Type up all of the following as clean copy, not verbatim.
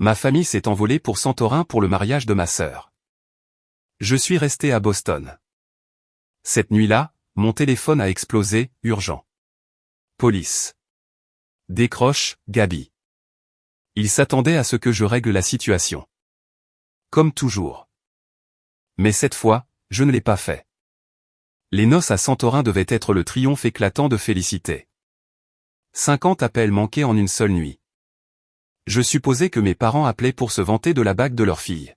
Ma famille s'est envolée pour Santorin pour le mariage de ma sœur. Je suis resté à Boston. Cette nuit-là, mon téléphone a explosé, urgent. Police. Décroche, Gaby. Il s'attendait à ce que je règle la situation. Comme toujours. Mais cette fois, je ne l'ai pas fait. Les noces à Santorin devaient être le triomphe éclatant de Félicité. 50 appels manqués en une seule nuit. Je supposais que mes parents appelaient pour se vanter de la bague de leur fille.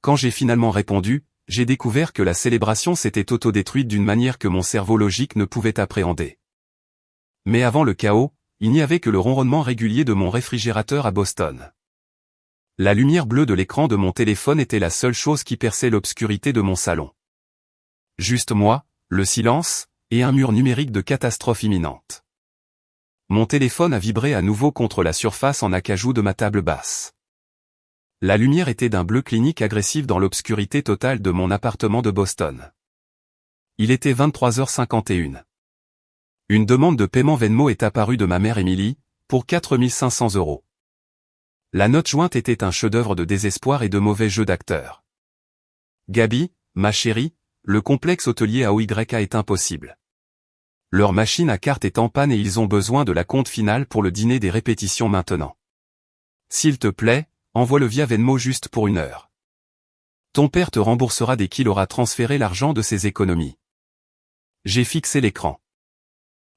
Quand j'ai finalement répondu, j'ai découvert que la célébration s'était autodétruite d'une manière que mon cerveau logique ne pouvait appréhender. Mais avant le chaos, il n'y avait que le ronronnement régulier de mon réfrigérateur à Boston. La lumière bleue de l'écran de mon téléphone était la seule chose qui perçait l'obscurité de mon salon. Juste moi, le silence, et un mur numérique de catastrophe imminente. Mon téléphone a vibré à nouveau contre la surface en acajou de ma table basse. La lumière était d'un bleu clinique agressif dans l'obscurité totale de mon appartement de Boston. Il était 23h51. Une demande de paiement Venmo est apparue de ma mère Émilie, pour 4 500 €. La note jointe était un chef-d'œuvre de désespoir et de mauvais jeu d'acteur. Gaby, ma chérie, le complexe hôtelier AOYA est impossible. Leur machine à cartes est en panne et ils ont besoin de la compte finale pour le dîner des répétitions maintenant. S'il te plaît, envoie-le via Venmo juste pour 1 heure. Ton père te remboursera dès qu'il aura transféré l'argent de ses économies. J'ai fixé l'écran.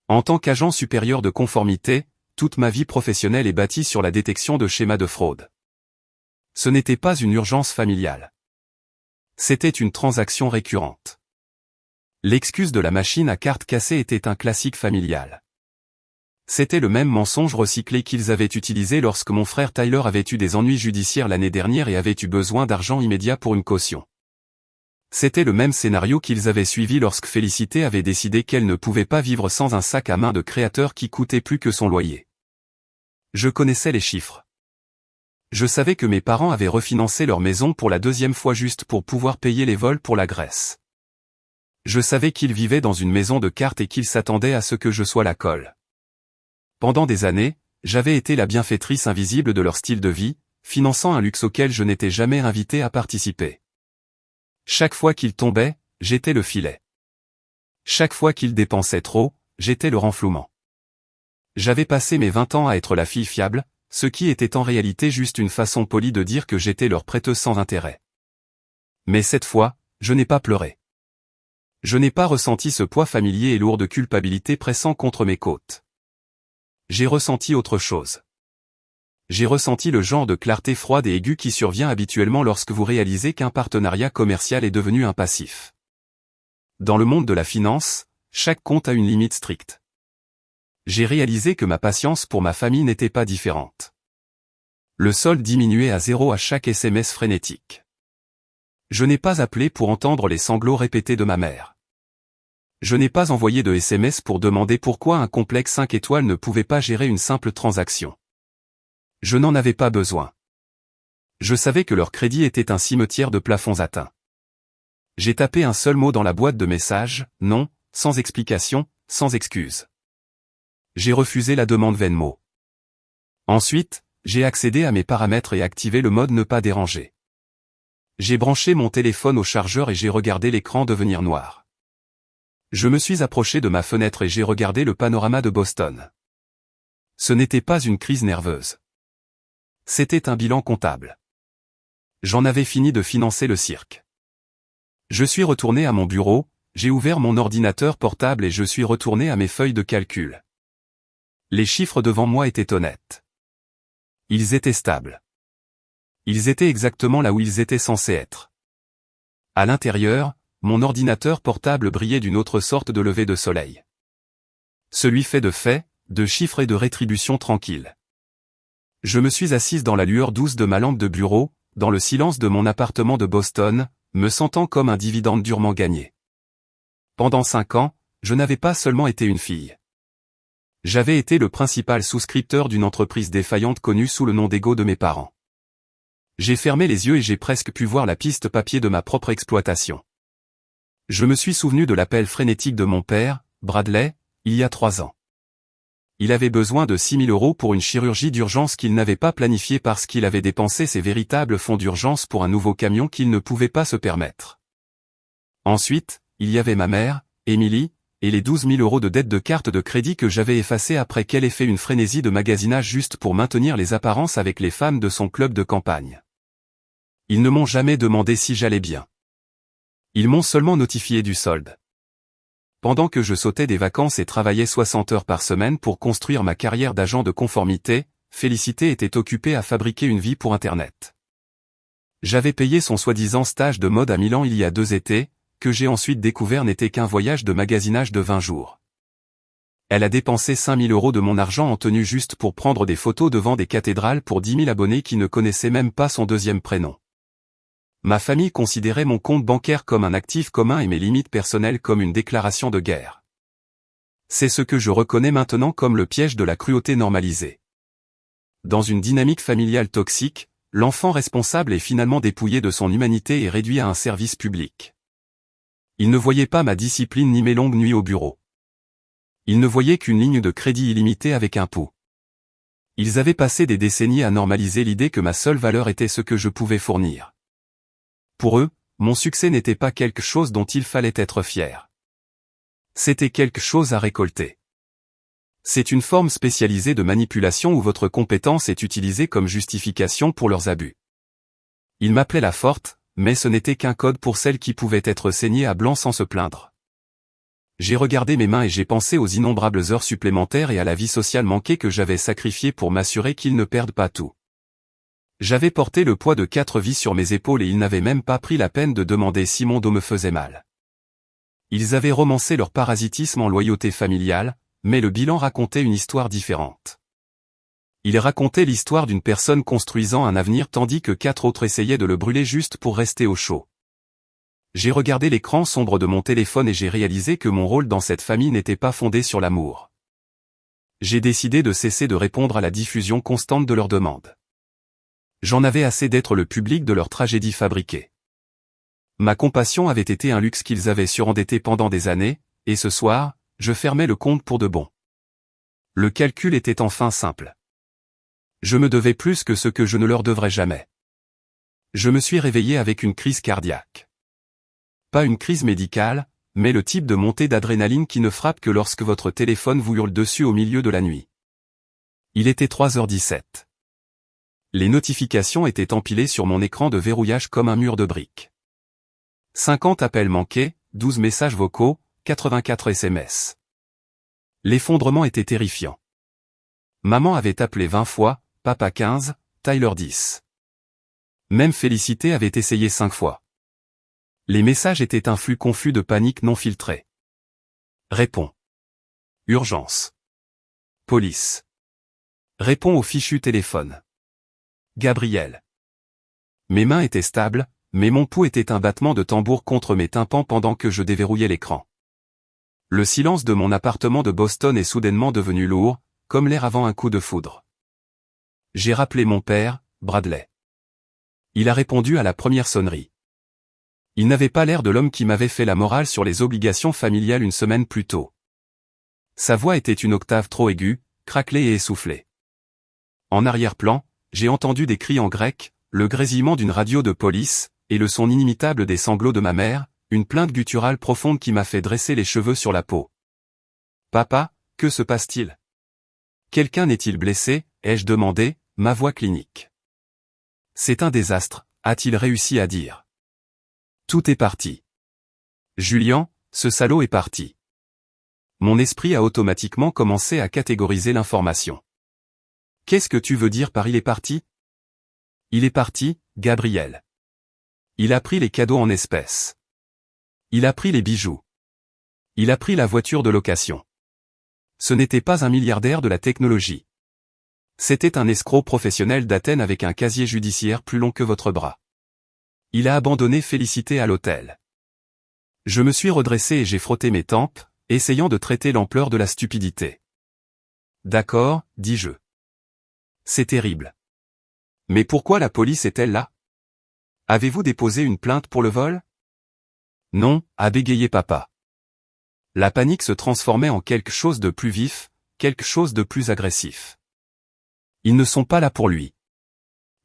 En tant qu'agent supérieur de conformité, toute ma vie professionnelle est bâtie sur la détection de schémas de fraude. Ce n'était pas une urgence familiale. C'était une transaction récurrente. L'excuse de la machine à cartes cassée était un classique familial. C'était le même mensonge recyclé qu'ils avaient utilisé lorsque mon frère Tyler avait eu des ennuis judiciaires l'année dernière et avait eu besoin d'argent immédiat pour une caution. C'était le même scénario qu'ils avaient suivi lorsque Félicité avait décidé qu'elle ne pouvait pas vivre sans un sac à main de créateur qui coûtait plus que son loyer. Je connaissais les chiffres. Je savais que mes parents avaient refinancé leur maison pour la 2e fois juste pour pouvoir payer les vols pour la Grèce. Je savais qu'ils vivaient dans une maison de cartes et qu'ils s'attendaient à ce que je sois la colle. Pendant des années, j'avais été la bienfaitrice invisible de leur style de vie, finançant un luxe auquel je n'étais jamais invité à participer. Chaque fois qu'ils tombaient, j'étais le filet. Chaque fois qu'ils dépensaient trop, j'étais le renflouement. J'avais passé mes 20 ans à être la fille fiable, ce qui était en réalité juste une façon polie de dire que j'étais leur prêteuse sans intérêt. Mais cette fois, je n'ai pas pleuré. Je n'ai pas ressenti ce poids familier et lourd de culpabilité pressant contre mes côtes. J'ai ressenti autre chose. J'ai ressenti le genre de clarté froide et aiguë qui survient habituellement lorsque vous réalisez qu'un partenariat commercial est devenu un passif. Dans le monde de la finance, chaque compte a une limite stricte. J'ai réalisé que ma patience pour ma famille n'était pas différente. Le solde diminuait à 0 à chaque SMS frénétique. Je n'ai pas appelé pour entendre les sanglots répétés de ma mère. Je n'ai pas envoyé de SMS pour demander pourquoi un complexe 5 étoiles ne pouvait pas gérer une simple transaction. Je n'en avais pas besoin. Je savais que leur crédit était un cimetière de plafonds atteints. J'ai tapé un seul mot dans la boîte de messages, non, sans explication, sans excuse. J'ai refusé la demande Venmo. Ensuite, j'ai accédé à mes paramètres et activé le mode ne pas déranger. J'ai branché mon téléphone au chargeur et j'ai regardé l'écran devenir noir. Je me suis approché de ma fenêtre et j'ai regardé le panorama de Boston. Ce n'était pas une crise nerveuse. C'était un bilan comptable. J'en avais fini de financer le cirque. Je suis retourné à mon bureau, j'ai ouvert mon ordinateur portable et je suis retourné à mes feuilles de calcul. Les chiffres devant moi étaient honnêtes. Ils étaient stables. Ils étaient exactement là où ils étaient censés être. À l'intérieur, mon ordinateur portable brillait d'une autre sorte de lever de soleil. Celui fait de faits, de chiffres et de rétributions tranquilles. Je me suis assise dans la lueur douce de ma lampe de bureau, dans le silence de mon appartement de Boston, me sentant comme un dividende durement gagné. Pendant 5 ans, je n'avais pas seulement été une fille. J'avais été le principal souscripteur d'une entreprise défaillante connue sous le nom d'Ego de mes parents. J'ai fermé les yeux et j'ai presque pu voir la piste papier de ma propre exploitation. Je me suis souvenu de l'appel frénétique de mon père, Bradley, il y a 3 ans. Il avait besoin de 6 000 € pour une chirurgie d'urgence qu'il n'avait pas planifiée parce qu'il avait dépensé ses véritables fonds d'urgence pour un nouveau camion qu'il ne pouvait pas se permettre. Ensuite, il y avait ma mère, Émilie, et les 12 000 € de dette de carte de crédit que j'avais effacée après qu'elle ait fait une frénésie de magasinage juste pour maintenir les apparences avec les femmes de son club de campagne. Ils ne m'ont jamais demandé si j'allais bien. Ils m'ont seulement notifié du solde. Pendant que je sautais des vacances et travaillais 60 heures par semaine pour construire ma carrière d'agent de conformité, Félicité était occupée à fabriquer une vie pour Internet. J'avais payé son soi-disant stage de mode à Milan il y a 2 étés, que j'ai ensuite découvert n'était qu'un voyage de magasinage de 20 jours. Elle a dépensé 5 000 € de mon argent en tenue juste pour prendre des photos devant des cathédrales pour 10 000 abonnés qui ne connaissaient même pas son deuxième prénom. Ma famille considérait mon compte bancaire comme un actif commun et mes limites personnelles comme une déclaration de guerre. C'est ce que je reconnais maintenant comme le piège de la cruauté normalisée. Dans une dynamique familiale toxique, l'enfant responsable est finalement dépouillé de son humanité et réduit à un service public. Ils ne voyaient pas ma discipline ni mes longues nuits au bureau. Ils ne voyaient qu'une ligne de crédit illimitée avec un pot. Ils avaient passé des décennies à normaliser l'idée que ma seule valeur était ce que je pouvais fournir. Pour eux, mon succès n'était pas quelque chose dont il fallait être fier. C'était quelque chose à récolter. C'est une forme spécialisée de manipulation où votre compétence est utilisée comme justification pour leurs abus. Ils m'appelaient la forte, mais ce n'était qu'un code pour celle qui pouvait être saignée à blanc sans se plaindre. J'ai regardé mes mains et j'ai pensé aux innombrables heures supplémentaires et à la vie sociale manquée que j'avais sacrifiée pour m'assurer qu'ils ne perdent pas tout. J'avais porté le poids de 4 vies sur mes épaules et ils n'avaient même pas pris la peine de demander si mon dos me faisait mal. Ils avaient romancé leur parasitisme en loyauté familiale, mais le bilan racontait une histoire différente. Il racontait l'histoire d'une personne construisant un avenir tandis que 4 autres essayaient de le brûler juste pour rester au chaud. J'ai regardé l'écran sombre de mon téléphone et j'ai réalisé que mon rôle dans cette famille n'était pas fondé sur l'amour. J'ai décidé de cesser de répondre à la diffusion constante de leurs demandes. J'en avais assez d'être le public de leur tragédie fabriquée. Ma compassion avait été un luxe qu'ils avaient surendetté pendant des années, et ce soir, je fermais le compte pour de bon. Le calcul était enfin simple. Je me devais plus que ce que je ne leur devrais jamais. Je me suis réveillé avec une crise cardiaque. Pas une crise médicale, mais le type de montée d'adrénaline qui ne frappe que lorsque votre téléphone vous hurle dessus au milieu de la nuit. Il était 3h17. Les notifications étaient empilées sur mon écran de verrouillage comme un mur de briques. 50 appels manqués, 12 messages vocaux, 84 SMS. L'effondrement était terrifiant. Maman avait appelé 20 fois, papa 15, Tyler 10. Même Félicité avait essayé 5 fois. Les messages étaient un flux confus de panique non filtré. Réponds. Urgence. Police. Réponds au fichu téléphone. Gabriel. Mes mains étaient stables, mais mon pouls était un battement de tambour contre mes tympans pendant que je déverrouillais l'écran. Le silence de mon appartement de Boston est soudainement devenu lourd, comme l'air avant un coup de foudre. J'ai rappelé mon père, Bradley. Il a répondu à la première sonnerie. Il n'avait pas l'air de l'homme qui m'avait fait la morale sur les obligations familiales une semaine plus tôt. Sa voix était une octave trop aiguë, craquelée et essoufflée. En arrière-plan, j'ai entendu des cris en grec, le grésillement d'une radio de police, et le son inimitable des sanglots de ma mère, une plainte gutturale profonde qui m'a fait dresser les cheveux sur la peau. Papa, que se passe-t-il? Quelqu'un n'est-il blessé? Ai-je demandé, ma voix clinique. C'est un désastre, a-t-il réussi à dire. Tout est parti. Julian, ce salaud est parti. Mon esprit a automatiquement commencé à catégoriser l'information. Qu'est-ce que tu veux dire par il est parti? Il est parti, Gabriel. Il a pris les cadeaux en espèces. Il a pris les bijoux. Il a pris la voiture de location. Ce n'était pas un milliardaire de la technologie. C'était un escroc professionnel d'Athènes avec un casier judiciaire plus long que votre bras. Il a abandonné Félicité à l'hôtel. Je me suis redressé et j'ai frotté mes tempes, essayant de traiter l'ampleur de la stupidité. D'accord, dis-je. C'est terrible. Mais pourquoi la police est-elle là? Avez-vous déposé une plainte pour le vol? Non, a bégayé papa. La panique se transformait en quelque chose de plus vif, quelque chose de plus agressif. Ils ne sont pas là pour lui.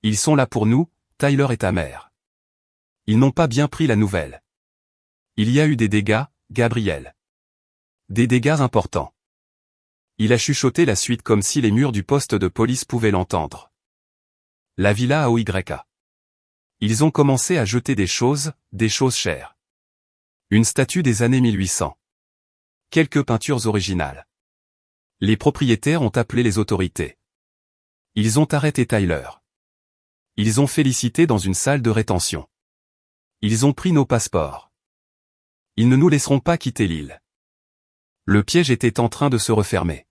Ils sont là pour nous, Tyler et ta mère. Ils n'ont pas bien pris la nouvelle. Il y a eu des dégâts, Gabriel. Des dégâts importants. Il a chuchoté la suite comme si les murs du poste de police pouvaient l'entendre. La villa AOYA. Ils ont commencé à jeter des choses chères. Une statue des années 1800. Quelques peintures originales. Les propriétaires ont appelé les autorités. Ils ont arrêté Tyler. Ils ont félicité dans une salle de rétention. Ils ont pris nos passeports. Ils ne nous laisseront pas quitter l'île. Le piège était en train de se refermer.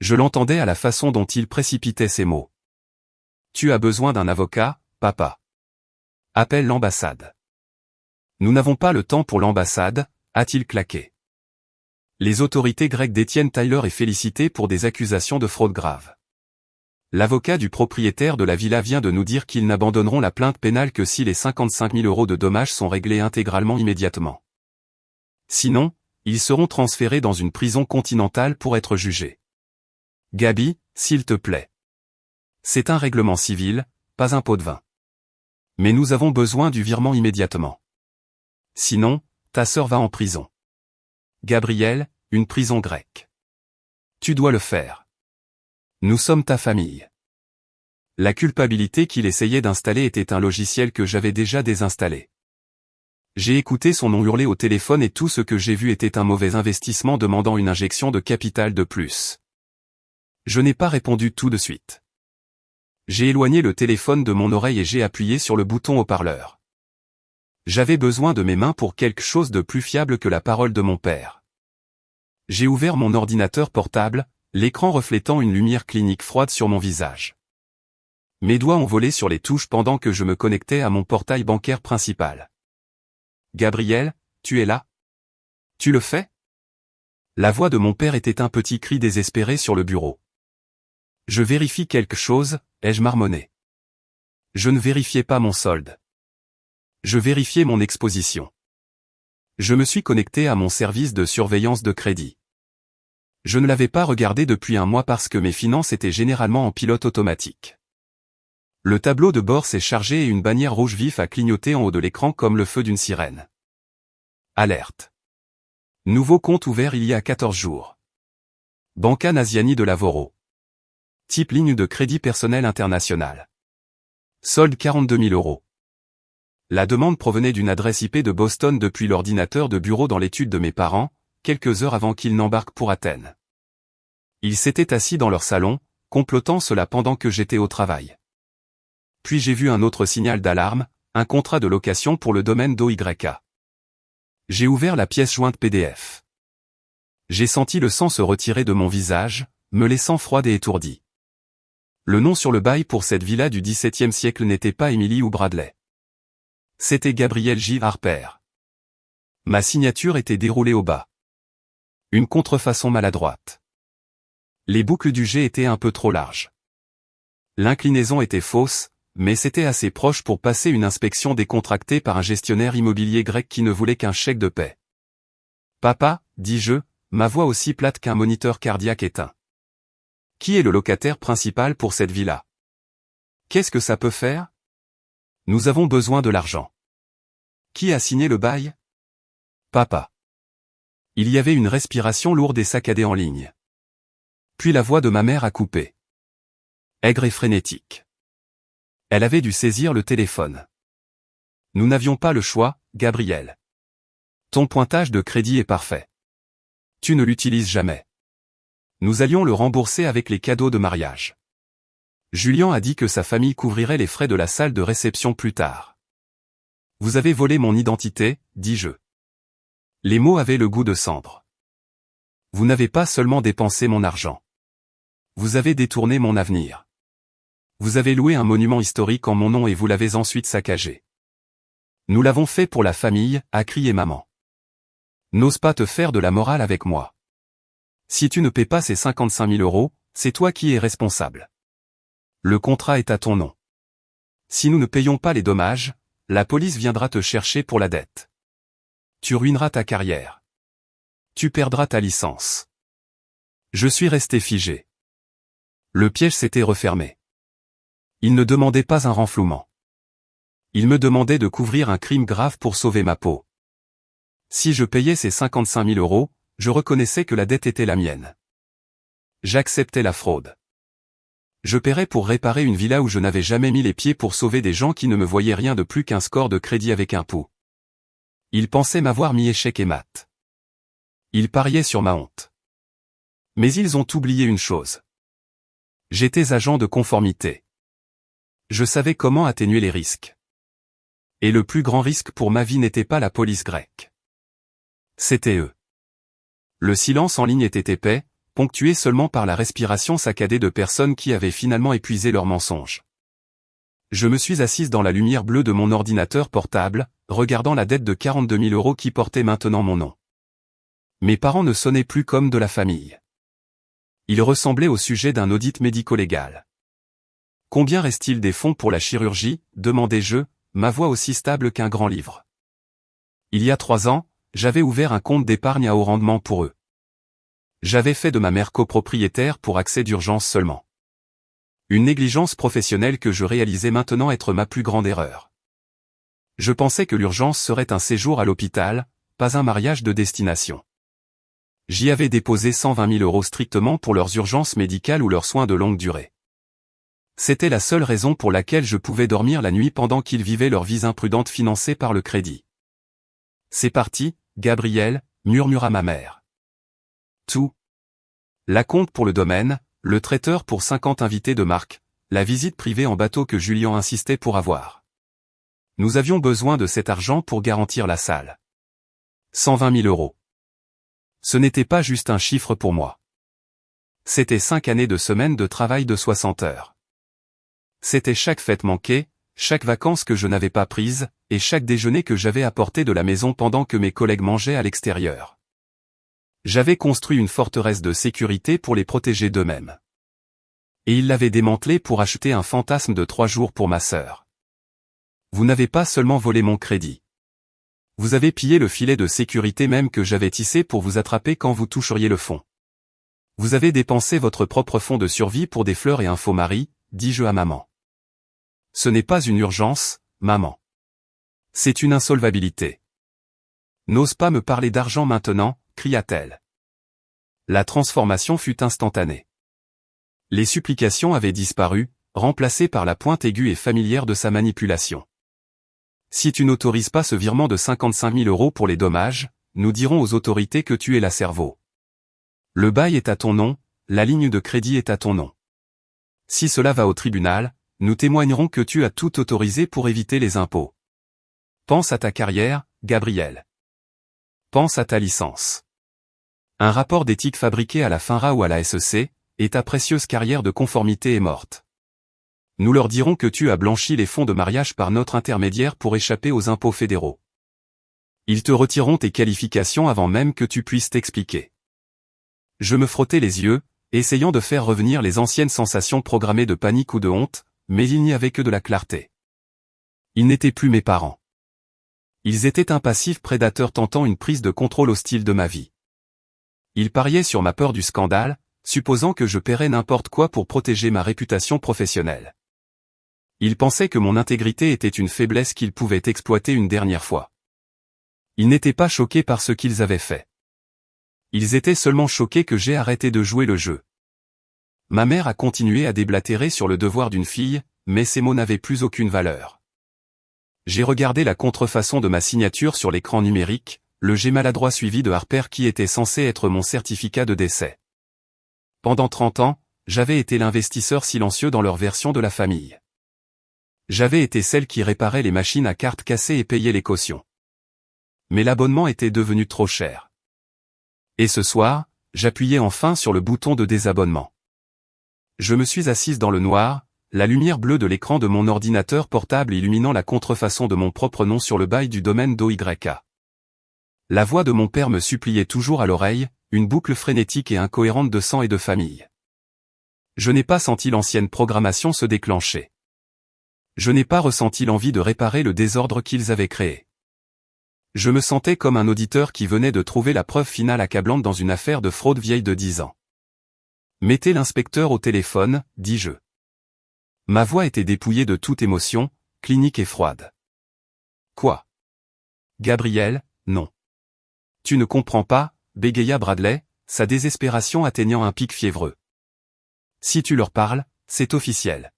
Je l'entendais à la façon dont il précipitait ses mots. Tu as besoin d'un avocat, papa. Appelle l'ambassade. Nous n'avons pas le temps pour l'ambassade, a-t-il claqué. Les autorités grecques détiennent Tyler et félicité pour des accusations de fraude grave. L'avocat du propriétaire de la villa vient de nous dire qu'ils n'abandonneront la plainte pénale que si les 55 000 € de dommages sont réglés intégralement immédiatement. Sinon, ils seront transférés dans une prison continentale pour être jugés. Gabi, s'il te plaît. C'est un règlement civil, pas un pot de vin. Mais nous avons besoin du virement immédiatement. Sinon, ta sœur va en prison. Gabriel, une prison grecque. Tu dois le faire. Nous sommes ta famille. La culpabilité qu'il essayait d'installer était un logiciel que j'avais déjà désinstallé. J'ai écouté son nom hurler au téléphone et tout ce que j'ai vu était un mauvais investissement demandant une injection de capital de plus. Je n'ai pas répondu tout de suite. J'ai éloigné le téléphone de mon oreille et j'ai appuyé sur le bouton haut-parleur. J'avais besoin de mes mains pour quelque chose de plus fiable que la parole de mon père. J'ai ouvert mon ordinateur portable, l'écran reflétant une lumière clinique froide sur mon visage. Mes doigts ont volé sur les touches pendant que je me connectais à mon portail bancaire principal. Gabriel, tu es là? Tu le fais? La voix de mon père était un petit cri désespéré sur le bureau. Je vérifie quelque chose, ai-je marmonné. Je ne vérifiais pas mon solde. Je vérifiais mon exposition. Je me suis connecté à mon service de surveillance de crédit. Je ne l'avais pas regardé depuis un mois parce que mes finances étaient généralement en pilote automatique. Le tableau de bord s'est chargé et une bannière rouge vif a clignoté en haut de l'écran comme le feu d'une sirène. Alerte. Nouveau compte ouvert il y a 14 jours. Banca Nasiani de Lavoro. Type ligne de crédit personnel international. Solde 42 000 €. La demande provenait d'une adresse IP de Boston depuis l'ordinateur de bureau dans l'étude de mes parents, quelques heures avant qu'ils n'embarquent pour Athènes. Ils s'étaient assis dans leur salon, complotant cela pendant que j'étais au travail. Puis j'ai vu un autre signal d'alarme, un contrat de location pour le domaine d'OYA. J'ai ouvert la pièce jointe PDF. J'ai senti le sang se retirer de mon visage, me laissant froide et étourdie. Le nom sur le bail pour cette villa du XVIIe siècle n'était pas Emily ou Bradley. C'était Gabriel J. Harper. Ma signature était déroulée au bas. Une contrefaçon maladroite. Les boucles du G étaient un peu trop larges. L'inclinaison était fausse, mais c'était assez proche pour passer une inspection décontractée par un gestionnaire immobilier grec qui ne voulait qu'un chèque de paie. Papa, dis-je, ma voix aussi plate qu'un moniteur cardiaque éteint. Qui est le locataire principal pour cette villa? Qu'est-ce que ça peut faire? Nous avons besoin de l'argent. Qui a signé le bail? Papa. Il y avait une respiration lourde et saccadée en ligne. Puis la voix de ma mère a coupé. Aigre et frénétique. Elle avait dû saisir le téléphone. Nous n'avions pas le choix, Gabriel. Ton pointage de crédit est parfait. Tu ne l'utilises jamais. Nous allions le rembourser avec les cadeaux de mariage. Julien a dit que sa famille couvrirait les frais de la salle de réception plus tard. Vous avez volé mon identité, dis-je. Les mots avaient le goût de cendre. Vous n'avez pas seulement dépensé mon argent. Vous avez détourné mon avenir. Vous avez loué un monument historique en mon nom et vous l'avez ensuite saccagé. Nous l'avons fait pour la famille, a crié maman. N'ose pas te faire de la morale avec moi. Si tu ne paies pas ces 55 000 €, c'est toi qui es responsable. Le contrat est à ton nom. Si nous ne payons pas les dommages, la police viendra te chercher pour la dette. Tu ruineras ta carrière. Tu perdras ta licence. Je suis resté figé. Le piège s'était refermé. Il ne demandait pas un renflouement. Il me demandait de couvrir un crime grave pour sauver ma peau. Si je payais ces 55 000 euros, je reconnaissais que la dette était la mienne. J'acceptais la fraude. Je paierais pour réparer une villa où je n'avais jamais mis les pieds pour sauver des gens qui ne me voyaient rien de plus qu'un score de crédit avec un pouls. Ils pensaient m'avoir mis échec et mat. Ils pariaient sur ma honte. Mais ils ont oublié une chose. J'étais agent de conformité. Je savais comment atténuer les risques. Et le plus grand risque pour ma vie n'était pas la police grecque. C'était eux. Le silence en ligne était épais, ponctué seulement par la respiration saccadée de personnes qui avaient finalement épuisé leurs mensonges. Je me suis assise dans la lumière bleue de mon ordinateur portable, regardant la dette de 42 000 euros qui portait maintenant mon nom. Mes parents ne sonnaient plus comme de la famille. Ils ressemblaient au sujet d'un audit médico-légal. Combien reste-t-il des fonds pour la chirurgie, demandai-je, ma voix aussi stable qu'un grand livre. Il y a 3 ans, j'avais ouvert un compte d'épargne à haut rendement pour eux. J'avais fait de ma mère copropriétaire pour accès d'urgence seulement. Une négligence professionnelle que je réalisais maintenant être ma plus grande erreur. Je pensais que l'urgence serait un séjour à l'hôpital, pas un mariage de destination. J'y avais déposé 120 000 euros strictement pour leurs urgences médicales ou leurs soins de longue durée. C'était la seule raison pour laquelle je pouvais dormir la nuit pendant qu'ils vivaient leur vie imprudente financée par le crédit. C'est parti, Gabriel, murmura ma mère. Tout. L'acompte pour le domaine, le traiteur pour 50 invités de marque, la visite privée en bateau que Julien insistait pour avoir. Nous avions besoin de cet argent pour garantir la salle. 120 000 euros. Ce n'était pas juste un chiffre pour moi. C'était 5 années de semaines de travail de 60 heures. C'était chaque fête manquée, chaque vacances que je n'avais pas prises, et chaque déjeuner que j'avais apporté de la maison pendant que mes collègues mangeaient à l'extérieur. J'avais construit une forteresse de sécurité pour les protéger d'eux-mêmes. Et ils l'avaient démantelée pour acheter un fantasme de 3 jours pour ma sœur. Vous n'avez pas seulement volé mon crédit. Vous avez pillé le filet de sécurité même que j'avais tissé pour vous attraper quand vous toucheriez le fond. Vous avez dépensé votre propre fonds de survie pour des fleurs et un faux mari, dis-je à maman. Ce n'est pas une urgence, maman. C'est une insolvabilité. N'ose pas me parler d'argent maintenant, cria-t-elle. La transformation fut instantanée. Les supplications avaient disparu, remplacées par la pointe aiguë et familière de sa manipulation. Si tu n'autorises pas ce virement de 55 000 euros pour les dommages, nous dirons aux autorités que tu es la cerveau. Le bail est à ton nom, la ligne de crédit est à ton nom. Si cela va au tribunal, nous témoignerons que tu as tout autorisé pour éviter les impôts. Pense à ta carrière, Gabriel. Pense à ta licence. Un rapport d'éthique fabriqué à la FINRA ou à la SEC, et ta précieuse carrière de conformité est morte. Nous leur dirons que tu as blanchi les fonds de mariage par notre intermédiaire pour échapper aux impôts fédéraux. Ils te retireront tes qualifications avant même que tu puisses t'expliquer. Je me frottais les yeux, essayant de faire revenir les anciennes sensations programmées de panique ou de honte, mais il n'y avait que de la clarté. Ils n'étaient plus mes parents. Ils étaient un passif prédateur tentant une prise de contrôle hostile de ma vie. Ils pariaient sur ma peur du scandale, supposant que je paierais n'importe quoi pour protéger ma réputation professionnelle. Ils pensaient que mon intégrité était une faiblesse qu'ils pouvaient exploiter une dernière fois. Ils n'étaient pas choqués par ce qu'ils avaient fait. Ils étaient seulement choqués que j'ai arrêté de jouer le jeu. Ma mère a continué à déblatérer sur le devoir d'une fille, mais ces mots n'avaient plus aucune valeur. J'ai regardé la contrefaçon de ma signature sur l'écran numérique, le G maladroit suivi de Harper qui était censé être mon certificat de décès. Pendant 30 ans, j'avais été l'investisseur silencieux dans leur version de la famille. J'avais été celle qui réparait les machines à cartes cassées et payait les cautions. Mais l'abonnement était devenu trop cher. Et ce soir, j'appuyais enfin sur le bouton de désabonnement. Je me suis assise dans le noir, la lumière bleue de l'écran de mon ordinateur portable illuminant la contrefaçon de mon propre nom sur le bail du domaine d'OYA. La voix de mon père me suppliait toujours à l'oreille, une boucle frénétique et incohérente de sang et de famille. Je n'ai pas senti l'ancienne programmation se déclencher. Je n'ai pas ressenti l'envie de réparer le désordre qu'ils avaient créé. Je me sentais comme un auditeur qui venait de trouver la preuve finale accablante dans une affaire de fraude vieille de 10 ans. Mettez l'inspecteur au téléphone, dis-je. Ma voix était dépouillée de toute émotion, clinique et froide. Quoi? Gabriel, non. Tu ne comprends pas, bégaya Bradley, sa désespération atteignant un pic fiévreux. Si tu leur parles, c'est officiel.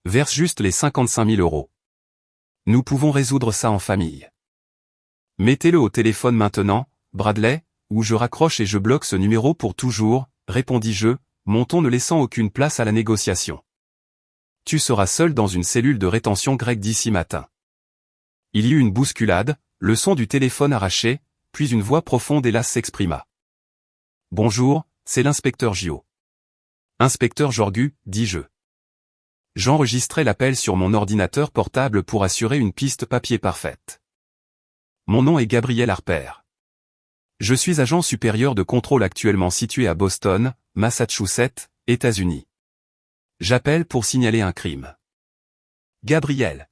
Verse juste les 55 000 €. Nous pouvons résoudre ça en famille. Mettez-le au téléphone maintenant, Bradley, ou je raccroche et je bloque ce numéro pour toujours, répondis-je, mon ton ne laissant aucune place à la négociation. Tu seras seul dans une cellule de rétention grecque d'ici matin. Il y eut une bousculade, le son du téléphone arraché, puis une voix profonde et lasse s'exprima. Bonjour, c'est l'inspecteur Gio. Inspecteur Jorgu, dis-je. J'enregistrais l'appel sur mon ordinateur portable pour assurer une piste papier parfaite. Mon nom est Gabriel Harper. Je suis agent supérieur de contrôle actuellement situé à Boston, Massachusetts, États-Unis. J'appelle pour signaler un crime. Gabriel.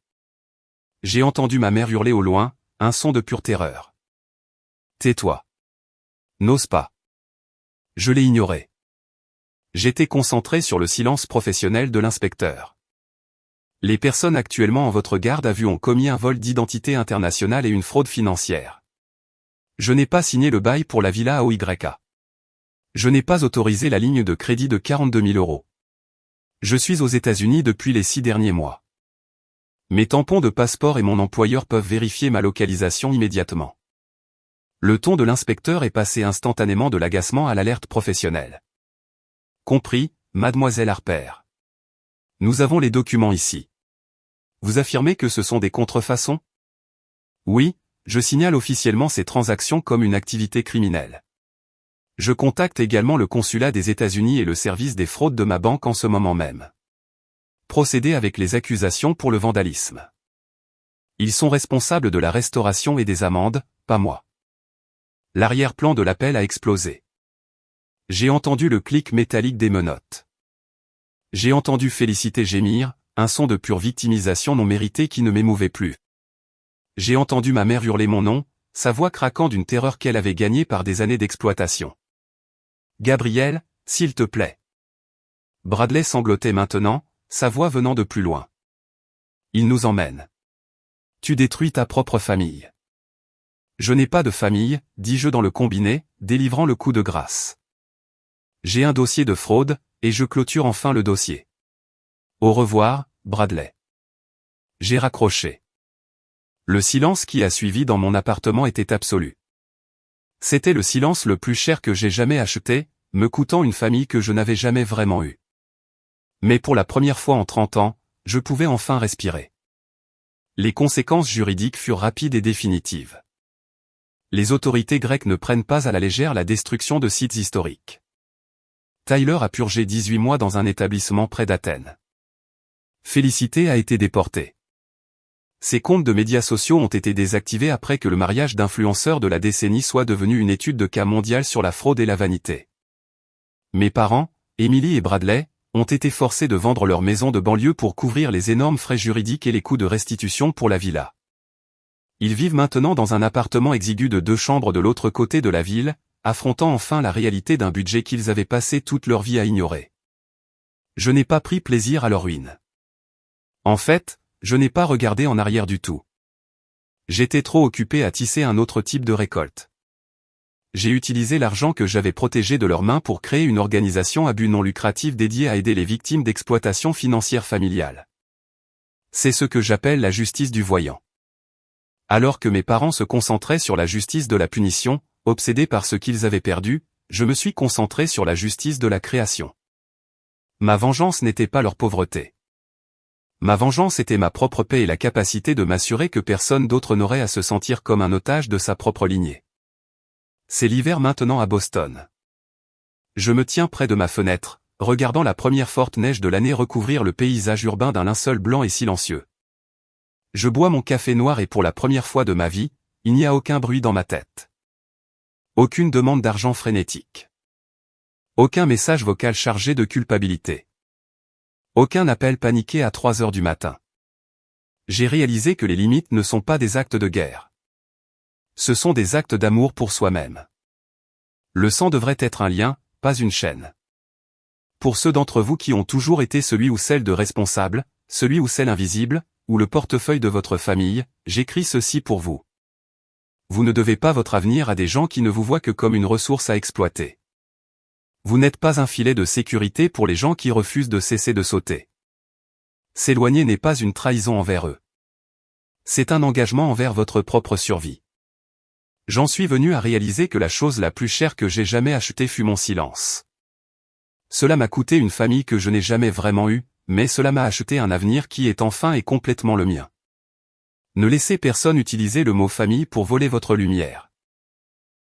J'ai entendu ma mère hurler au loin, un son de pure terreur. Tais-toi. N'ose pas. Je l'ai ignoré. J'étais concentré sur le silence professionnel de l'inspecteur. Les personnes actuellement en votre garde à vue ont commis un vol d'identité internationale et une fraude financière. Je n'ai pas signé le bail pour la villa AOYA. Je n'ai pas autorisé la ligne de crédit de 42 000 €. Je suis aux États-Unis depuis les 6 derniers mois. Mes tampons de passeport et mon employeur peuvent vérifier ma localisation immédiatement. Le ton de l'inspecteur est passé instantanément de l'agacement à l'alerte professionnelle. Compris, mademoiselle Harper. Nous avons les documents ici. Vous affirmez que ce sont des contrefaçons? Oui, je signale officiellement ces transactions comme une activité criminelle. Je contacte également le consulat des États-Unis et le service des fraudes de ma banque en ce moment même. Procédez avec les accusations pour le vandalisme. Ils sont responsables de la restauration et des amendes, pas moi. L'arrière-plan de l'appel a explosé. J'ai entendu le clic métallique des menottes. J'ai entendu Félicité gémir, un son de pure victimisation non méritée qui ne m'émouvait plus. J'ai entendu ma mère hurler mon nom, sa voix craquant d'une terreur qu'elle avait gagnée par des années d'exploitation. Gabriel, s'il te plaît. Bradley sanglotait maintenant, sa voix venant de plus loin. Il nous emmène. Tu détruis ta propre famille. Je n'ai pas de famille, dis-je dans le combiné, délivrant le coup de grâce. J'ai un dossier de fraude, et je clôture enfin le dossier. Au revoir, Bradley. J'ai raccroché. Le silence qui a suivi dans mon appartement était absolu. C'était le silence le plus cher que j'ai jamais acheté, me coûtant une famille que je n'avais jamais vraiment eue. Mais pour la première fois en 30 ans, je pouvais enfin respirer. Les conséquences juridiques furent rapides et définitives. Les autorités grecques ne prennent pas à la légère la destruction de sites historiques. Tyler a purgé 18 mois dans un établissement près d'Athènes. Félicité a été déportée. Ses comptes de médias sociaux ont été désactivés après que le mariage d'influenceurs de la décennie soit devenu une étude de cas mondiale sur la fraude et la vanité. Mes parents, Emily et Bradley, ont été forcés de vendre leur maison de banlieue pour couvrir les énormes frais juridiques et les coûts de restitution pour la villa. Ils vivent maintenant dans un appartement exigu de 2 chambres de l'autre côté de la ville, affrontant enfin la réalité d'un budget qu'ils avaient passé toute leur vie à ignorer. Je n'ai pas pris plaisir à leur ruine. En fait, je n'ai pas regardé en arrière du tout. J'étais trop occupé à tisser un autre type de récolte. J'ai utilisé l'argent que j'avais protégé de leurs mains pour créer une organisation à but non lucratif dédiée à aider les victimes d'exploitation financière familiale. C'est ce que j'appelle la justice du voyant. Alors que mes parents se concentraient sur la justice de la punition, obsédés par ce qu'ils avaient perdu, je me suis concentré sur la justice de la création. Ma vengeance n'était pas leur pauvreté. Ma vengeance était ma propre paix et la capacité de m'assurer que personne d'autre n'aurait à se sentir comme un otage de sa propre lignée. C'est l'hiver maintenant à Boston. Je me tiens près de ma fenêtre, regardant la première forte neige de l'année recouvrir le paysage urbain d'un linceul blanc et silencieux. Je bois mon café noir et pour la première fois de ma vie, il n'y a aucun bruit dans ma tête. Aucune demande d'argent frénétique. Aucun message vocal chargé de culpabilité. Aucun appel paniqué à 3 heures du matin. J'ai réalisé que les limites ne sont pas des actes de guerre. Ce sont des actes d'amour pour soi-même. Le sang devrait être un lien, pas une chaîne. Pour ceux d'entre vous qui ont toujours été celui ou celle de responsable, celui ou celle invisible, ou le portefeuille de votre famille, j'écris ceci pour vous. Vous ne devez pas votre avenir à des gens qui ne vous voient que comme une ressource à exploiter. Vous n'êtes pas un filet de sécurité pour les gens qui refusent de cesser de sauter. S'éloigner n'est pas une trahison envers eux. C'est un engagement envers votre propre survie. J'en suis venu à réaliser que la chose la plus chère que j'ai jamais achetée fut mon silence. Cela m'a coûté une famille que je n'ai jamais vraiment eue, mais cela m'a acheté un avenir qui est enfin et complètement le mien. Ne laissez personne utiliser le mot famille pour voler votre lumière.